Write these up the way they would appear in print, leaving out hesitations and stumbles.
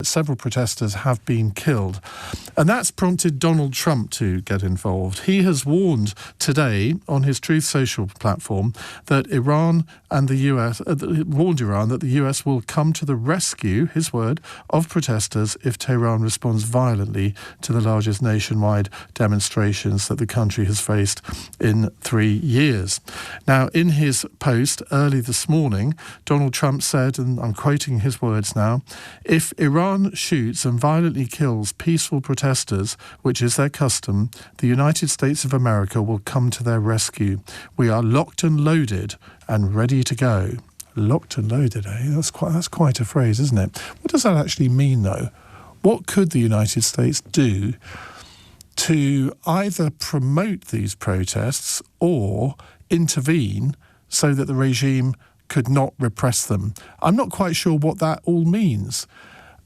several protesters have been killed. And that's prompted Donald Trump to get involved. He has warned today on his Truth Social platform that Iran and the US, warned Iran that the US will come to the rescue, his word, of protesters if Tehran responds violently to the largest nationwide demonstrations that the country has faced in 3 years. Now, in his post early this morning, Donald Trump said, and I'm quoting his words now, "If Iran shoots and violently kills peaceful protesters, which is their custom, the United States of America will come to their rescue. We are locked and loaded and ready to go." Locked and loaded, eh? That's quite a phrase, isn't it? What does that actually mean, though? What could the United States do to either promote these protests or intervene so that the regime could not repress them? I'm not quite sure what that all means.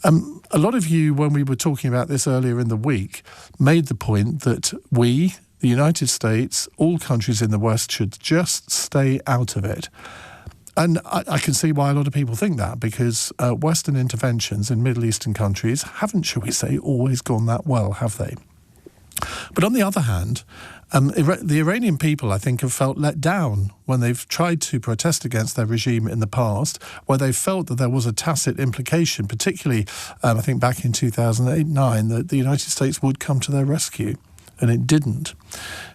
A lot of you, when we were talking about this earlier in the week, made the point that we, the United States, all countries in the West, should just stay out of it. And I can see why a lot of people think that, because Western interventions in Middle Eastern countries haven't, shall we say, always gone that well, have they? But on the other hand, the Iranian people, I think, have felt let down when they've tried to protest against their regime in the past, where they felt that there was a tacit implication, particularly, I think, back in 2008-9, that the United States would come to their rescue, and it didn't.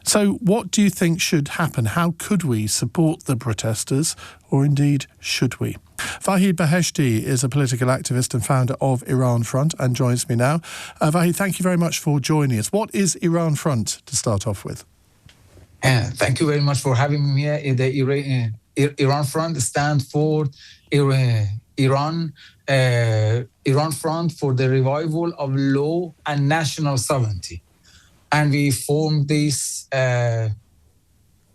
So what do you think should happen? How could we support the protesters, or indeed should we? Vahid Beheshti is a political activist and founder of Iran Front and joins me now. Vahid, thank you very much for joining us. What is Iran Front, to start off with? Thank you very much for having me here. The Iran Front stands for Iran Front for the Revival of Law and National Sovereignty. And we formed this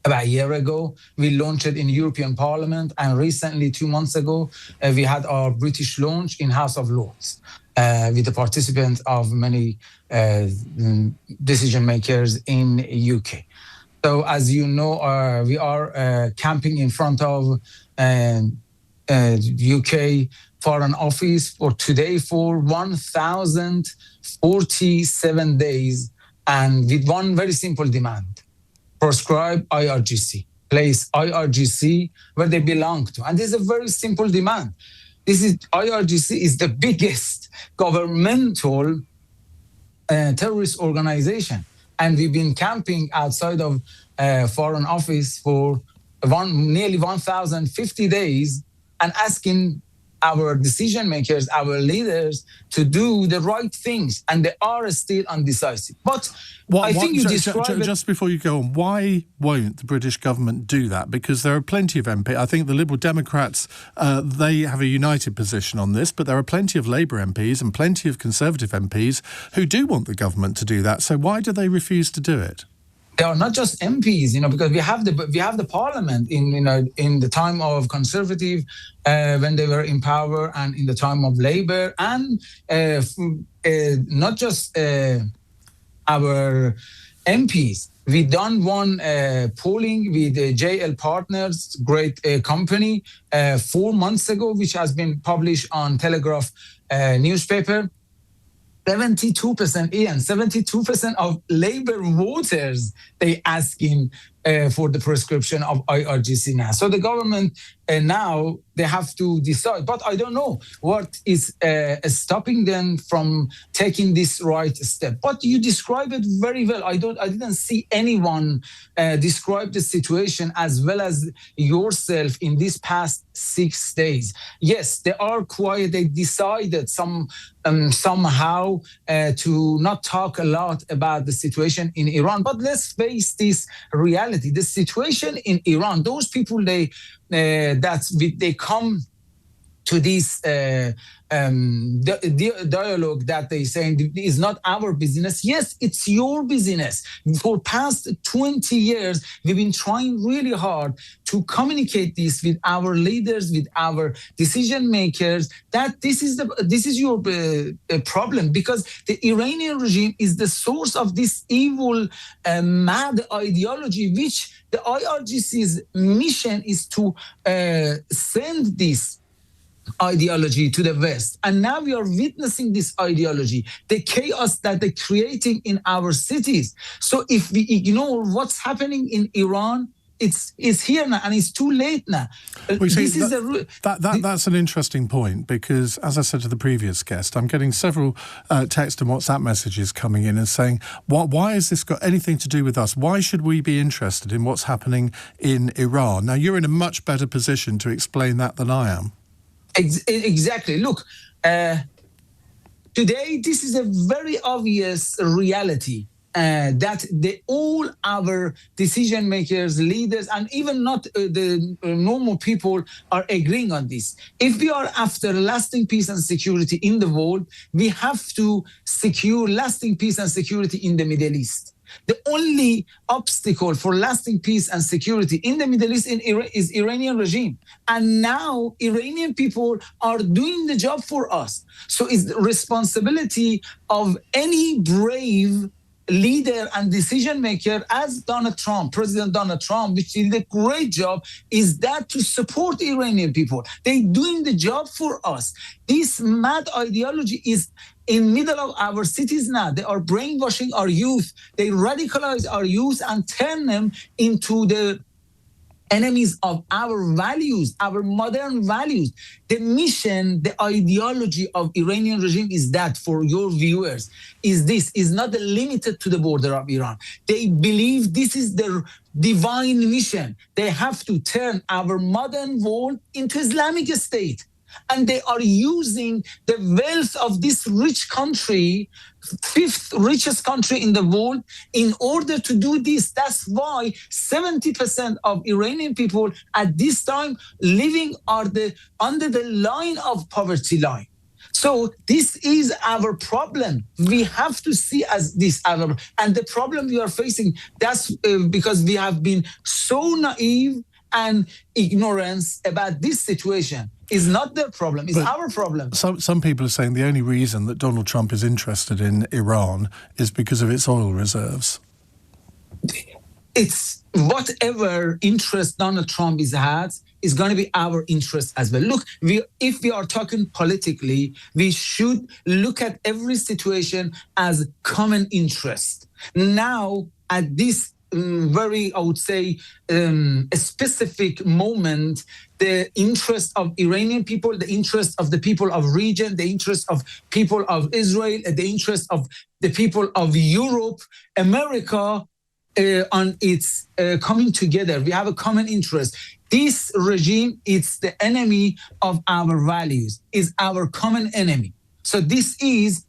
about a year ago. We launched it in European Parliament, and recently, 2 months ago, we had our British launch in House of Lords with the participants of many decision makers in UK. So, as you know, we are camping in front of UK Foreign Office for today for 1,047 days, and with one very simple demand: proscribe IRGC, place IRGC where they belong to. And this is a very simple demand. IRGC is the biggest governmental terrorist organization. And we've been camping outside of Foreign Office for nearly 1,050 days and asking our decision makers, our leaders, to do the right things, and they are still undecisive. But I think you describe it... Just before you go on, why won't the British government do that? Because there are plenty of MPs. I think the Liberal Democrats, they have a united position on this, but there are plenty of Labour MPs and plenty of Conservative MPs who do want the government to do that. So why do they refuse to do it? They are not just MPs, because we have the Parliament in the time of Conservative when they were in power, and in the time of Labour, and not just our MPs. We done one polling with JL Partners, great company, 4 months ago, which has been published on Telegraph newspaper. 72%, Ian, 72% of Labour voters, they asking for the prescription of IRGC now. So the government now, they have to decide. But I don't know what is stopping them from taking this right step. But you describe it very well. I didn't see anyone describe the situation as well as yourself in these past 6 days. Yes, they are quiet. They decided somehow to not talk a lot about the situation in Iran. But let's face this reality. The situation in Iran, those people, they come to this dialogue that they saying is not our business. Yes, it's your business. For past 20 years, we've been trying really hard to communicate this with our leaders, with our decision makers, that this is your problem, because the Iranian regime is the source of this evil, mad ideology, which the IRGC's mission is to send this ideology to the West. And now we are witnessing this ideology, the chaos that they're creating in our cities. So if we ignore what's happening in Iran, it's here now, and it's too late now. Well, see, that's an interesting point, because, as I said to the previous guest, I'm getting several text and WhatsApp messages coming in and saying, why has this got anything to do with us? Why should we be interested in what's happening in Iran? Now, you're in a much better position to explain that than I am. Exactly. Look, today, this is a very obvious reality. That all our decision makers, leaders, and even not the normal people are agreeing on this. If we are after lasting peace and security in the world, we have to secure lasting peace and security in the Middle East. The only obstacle for lasting peace and security in the Middle East is Iranian regime. And now Iranian people are doing the job for us. So it's the responsibility of any brave leader and decision maker, as President Donald Trump, which did a great job, is that to support Iranian people. They're doing the job for us. This mad ideology is in middle of our cities now. They are brainwashing our youth. They radicalize our youth and turn them into the enemies of our values, our modern values. The mission, the ideology of Iranian regime is that, for your viewers, is not limited to the border of Iran. They believe this is their divine mission. They have to turn our modern world into Islamic State. And they are using the wealth of this rich country, fifth richest country in the world, in order to do this. That's why 70% of Iranian people at this time living are under the line of poverty line. So this is our problem. We have to see as this our, and the problem we are facing, that's because we have been so naive and ignorance about this situation. Is not their problem, it's our problem. Some people are saying the only reason that Donald Trump is interested in Iran is because of its oil reserves. It's whatever interest Donald Trump has is going to be our interest as well. Look, if we are talking politically, we should look at every situation as common interest. Now, at this very, I would say, a specific moment, the interest of Iranian people, the interest of the people of region, the interest of people of Israel, the interest of the people of Europe, America, on its coming together. We have a common interest. This regime is the enemy of our values, is our common enemy. So this is,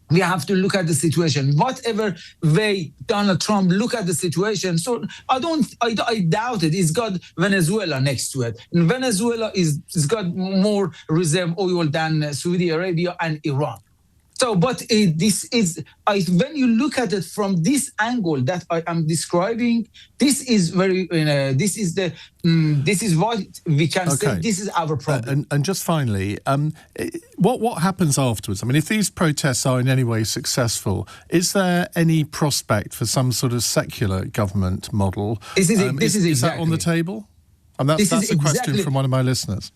we have to look at the situation. Whatever way Donald Trump look at the situation, so I doubt it. It's got Venezuela next to it. And Venezuela is got more reserve oil than Saudi Arabia and Iran. So, but this is, when you look at it from this angle that I am describing, this is very, this is what we can say. This is our problem. And just finally, what happens afterwards? I mean, if these protests are in any way successful, is there any prospect for some sort of secular government model? Is that on the table? And that's a question from one of my listeners.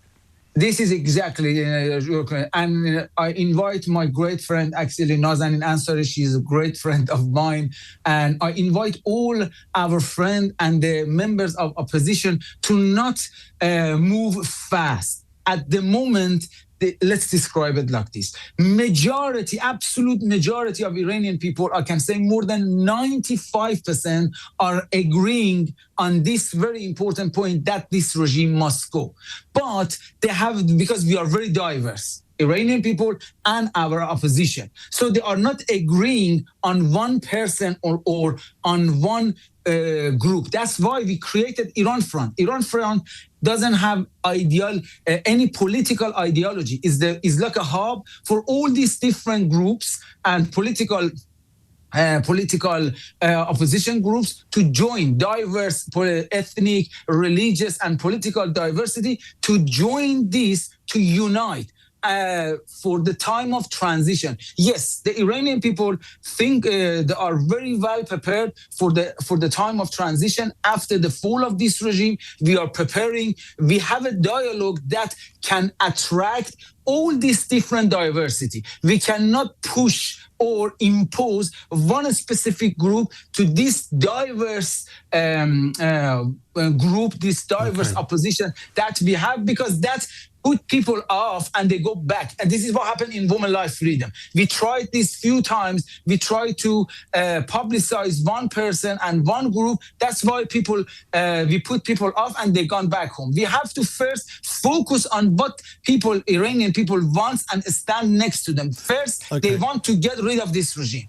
This is exactly, and I invite my great friend, actually, Nazanin Ansari. She's a great friend of mine. And I invite all our friends and the members of opposition to not move fast. At the moment, let's describe it like this. Majority, absolute majority of Iranian people, I can say more than 95% are agreeing on this very important point that this regime must go. But they have, because we are very diverse, Iranian people and our opposition. So they are not agreeing on one person or on one group. That's why we created Iran Front. Iran Front doesn't have any political ideology. Is like a hub for all these different groups and political opposition groups to join, diverse ethnic, religious, and political diversity, to join this, to unite. for the time of transition. Yes, the Iranian people think they are very well prepared for the time of transition after the fall of this regime. We are preparing. We have a dialogue that can attract all this different diversity. We cannot push or impose one specific group to this diverse group, this diverse opposition that we have, because that put people off and they go back. And this is what happened in Women Life Freedom. We tried this few times. We tried to publicize one person and one group. That's why we put people off and they gone back home. We have to first focus on what Iranian people want and stand next to them. First, they want to get rid of this regime.